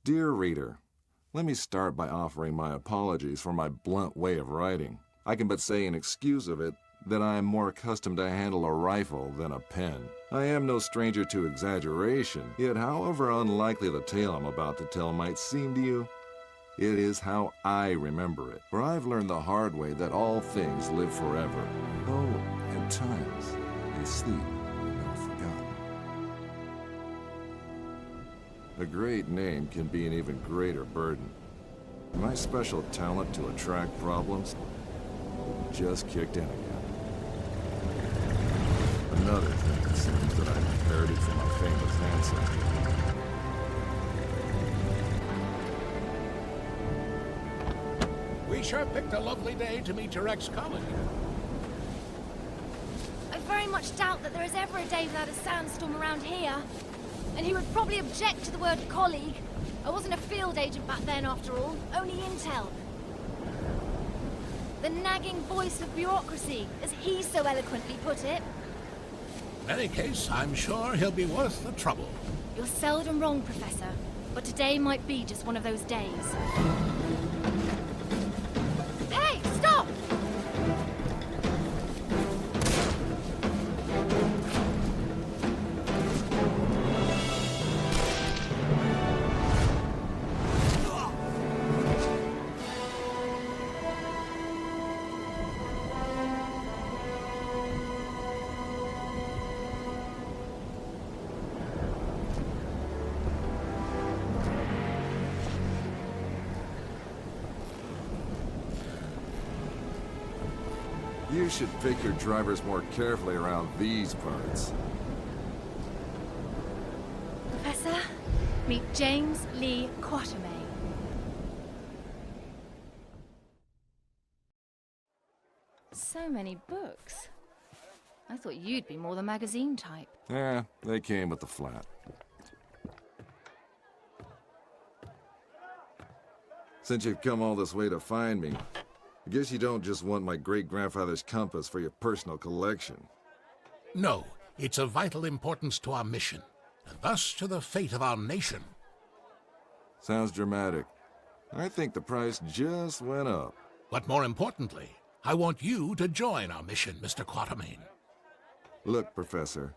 Dear reader, let me start by offering my apologies for my blunt way of writing. I can but say in excuse of it that I am more accustomed to handle a rifle than a pen. I am no stranger to exaggeration, yet however unlikely the tale I'm about to tell might seem to you, it is how I remember it. For I've learned the hard way that all things live forever, though at times they sleep never forgotten. A great name can be an even greater burden. My special talent to attract problems just kicked in again. Another thing, it seems, that I inherited from my famous ancestor. We sure picked a lovely day to meet your ex-colleague. I very much doubt that there is ever a day without a sandstorm around here. And he would probably object to the word colleague. I wasn't a field agent back then, after all. Only intel. The nagging voice of bureaucracy, as he so eloquently put it. In any case, I'm sure he'll be worth the trouble. You're seldom wrong, Professor. But today might be just one of those days. Hey, stop! You should pick your drivers more carefully around these parts. Professor, meet James Lee Quatermain. So many books. I thought you'd be more the magazine type. Yeah, they came with the flat. Since you've come all this way to find me, I guess you don't just want my great-grandfather's compass for your personal collection. No, it's of vital importance to our mission, and thus to the fate of our nation. Sounds dramatic. I think the price just went up. But more importantly, I want you to join our mission, Mr. Quatermain. Look, Professor,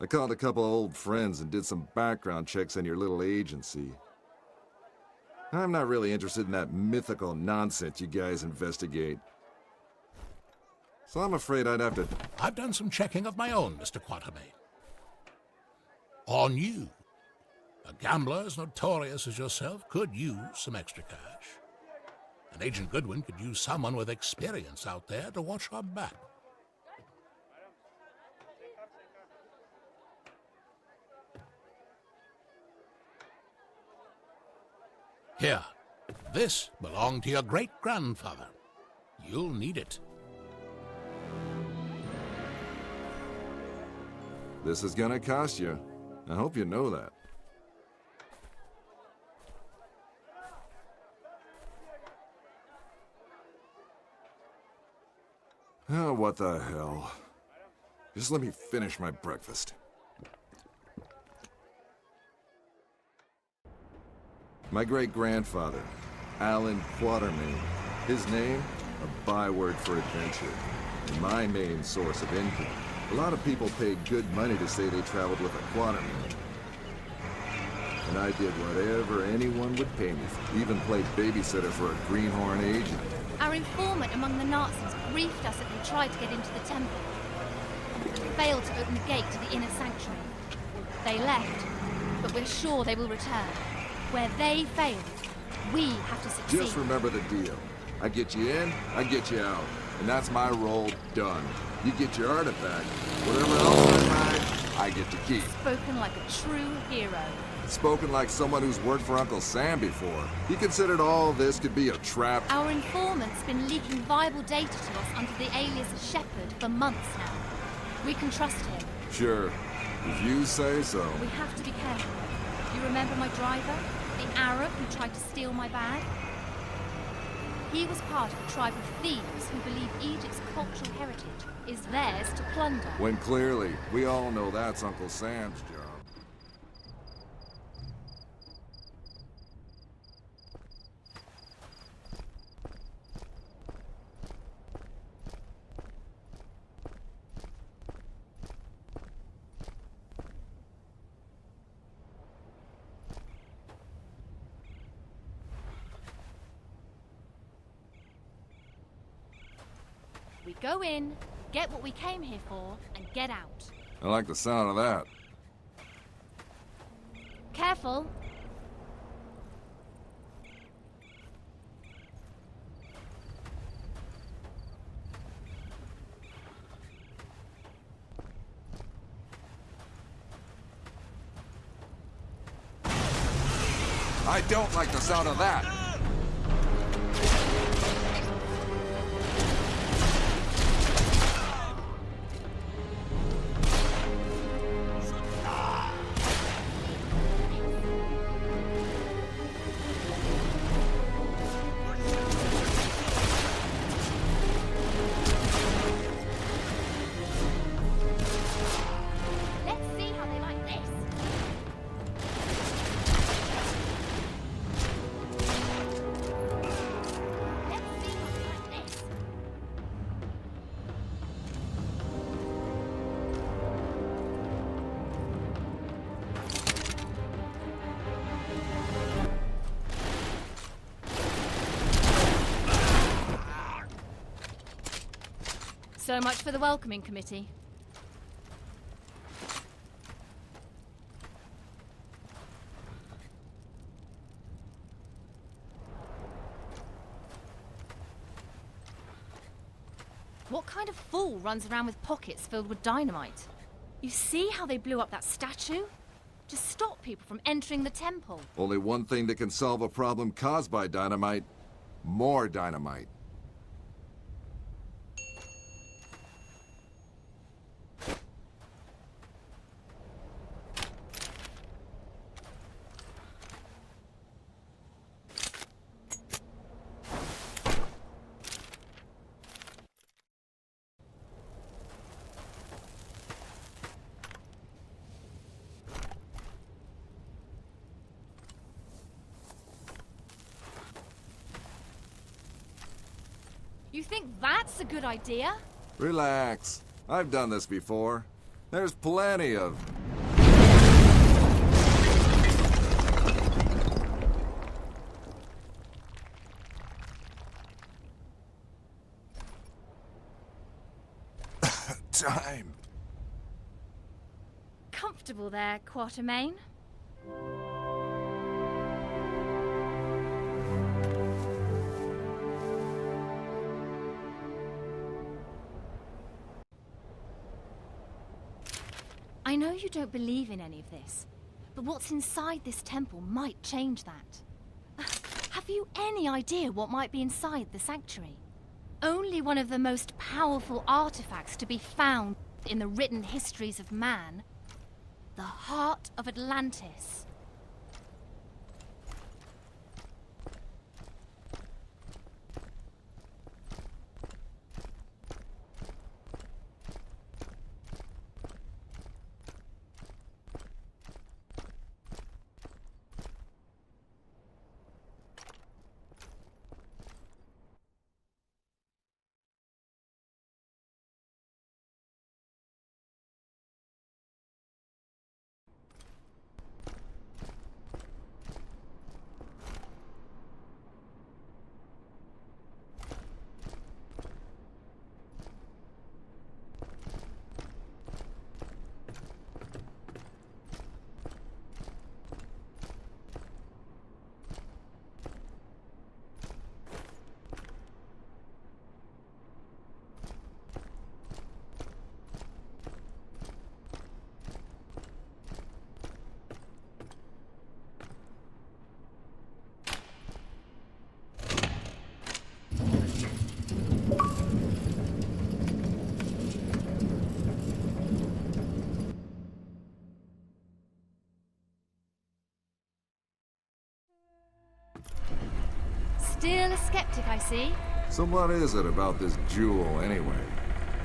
I called a couple of old friends and did some background checks on your little agency. I'm not really interested in that mythical nonsense you guys investigate. So I'm afraid I'd have to... I've done some checking of my own, Mr. Quatermain. On you. A gambler as notorious as yourself could use some extra cash. And Agent Goodwin could use someone with experience out there to watch our back. Here, this belonged to your great-grandfather. You'll need it. This is gonna cost you. I hope you know that. Oh, what the hell. Just let me finish my breakfast. My great-grandfather, Alan Quatermain. His name, a byword for adventure, and my main source of income. A lot of people paid good money to say they traveled with a Quatermain. And I did whatever anyone would pay me for. Even played babysitter for a greenhorn agent. Our informant among the Nazis briefed us that they tried to get into the temple. We failed to open the gate to the inner sanctuary. They left, but we're sure they will return. Where they failed, we have to succeed. Just remember the deal. I get you in, I get you out. And that's my role done. You get your artifact. Whatever else I find, I get to keep. Spoken like a true hero. Spoken like someone who's worked for Uncle Sam before. He considered all this could be a trap. Our informant's been leaking viable data to us under the alias Shepherd for months now. We can trust him. Sure. If you say so. We have to be careful. You remember my driver? The Arab who tried to steal my bag? He was part of a tribe of thieves who believe Egypt's cultural heritage is theirs to plunder. When clearly, we all know that's Uncle Sam's job. Go in, get what we came here for, and get out. I like the sound of that. Careful. I don't like the sound of that. Let's see how they like this. Let's see how they like this. So much for the welcoming committee. What kind of fool runs around with pockets filled with dynamite? You see how they blew up that statue? To stop people from entering the temple. Only one thing that can solve a problem caused by dynamite. More dynamite. You think that's a good idea? Relax. I've done this before. There's plenty of... time. Comfortable there, Quatermain? I know you don't believe in any of this, but what's inside this temple might change that. Have you any idea what might be inside the sanctuary? Only one of the most powerful artifacts to be found in the written histories of man, the heart of Atlantis. Still a skeptic, I see. So what is it about this jewel, anyway?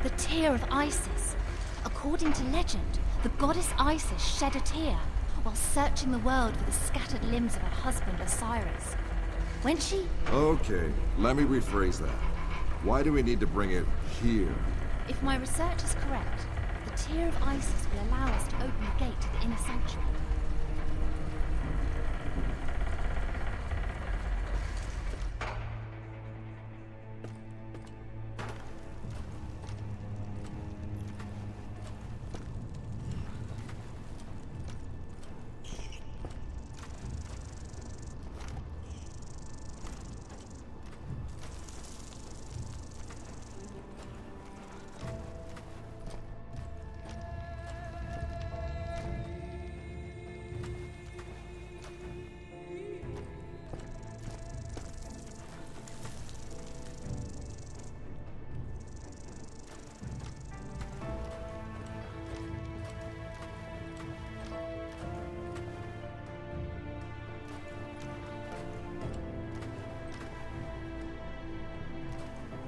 The tear of Isis. According to legend, the goddess Isis shed a tear while searching the world for the scattered limbs of her husband Osiris. When she... Okay, let me rephrase that. Why do we need to bring it here? If my research is correct, the tear of Isis will allow us to open the gate to the inner sanctuary.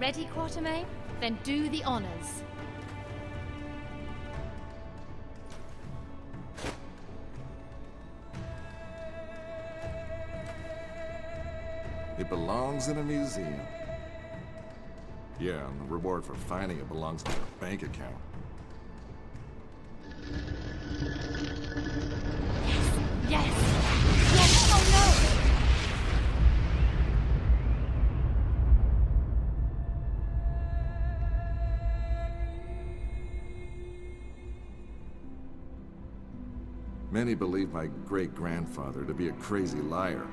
Ready, Quatermain? Then do the honors. It belongs in a museum. Yeah, and the reward for finding it belongs to your bank account. Yes! Yes! Oh no! Many believe my great-grandfather to be a crazy liar,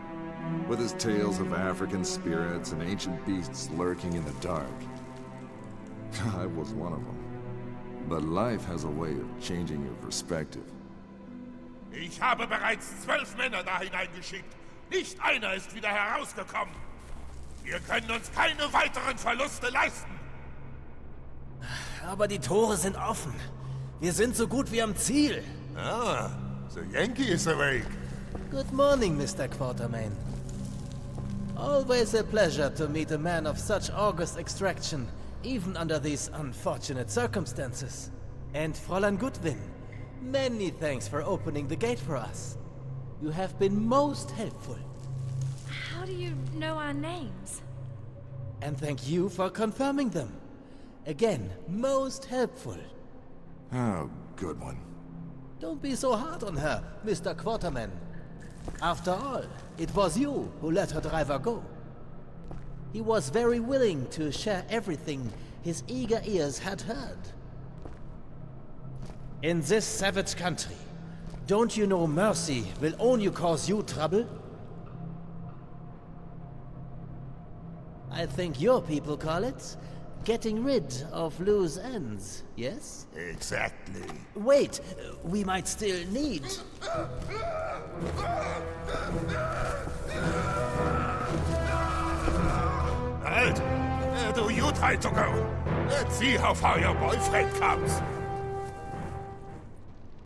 with his tales of African spirits and ancient beasts lurking in the dark. I was one of them. But life has a way of changing your perspective. Ich habe bereits 12 Männer da hineingeschickt. Nicht einer ist wieder herausgekommen. Wir können uns keine weiteren Verluste leisten. Aber die Tore sind offen. Wir sind so gut wie am Ziel. Ah, the Yankee is awake. Good morning, Mr. Quatermain. Always a pleasure to meet a man of such august extraction, even under these unfortunate circumstances. And Fräulein Goodwin, many thanks for opening the gate for us. You have been most helpful. How do you know our names? And thank you for confirming them. Again, most helpful. Oh, good one. Don't be so hard on her, Mr. Quatermain. After all, it was you who let her driver go. He was very willing to share everything his eager ears had heard. In this savage country, don't you know mercy will only cause you trouble? I think your people call it getting rid of loose ends, yes? Exactly. Wait, we might still need... Halt! Do you try to go? Let's see how far your boyfriend comes.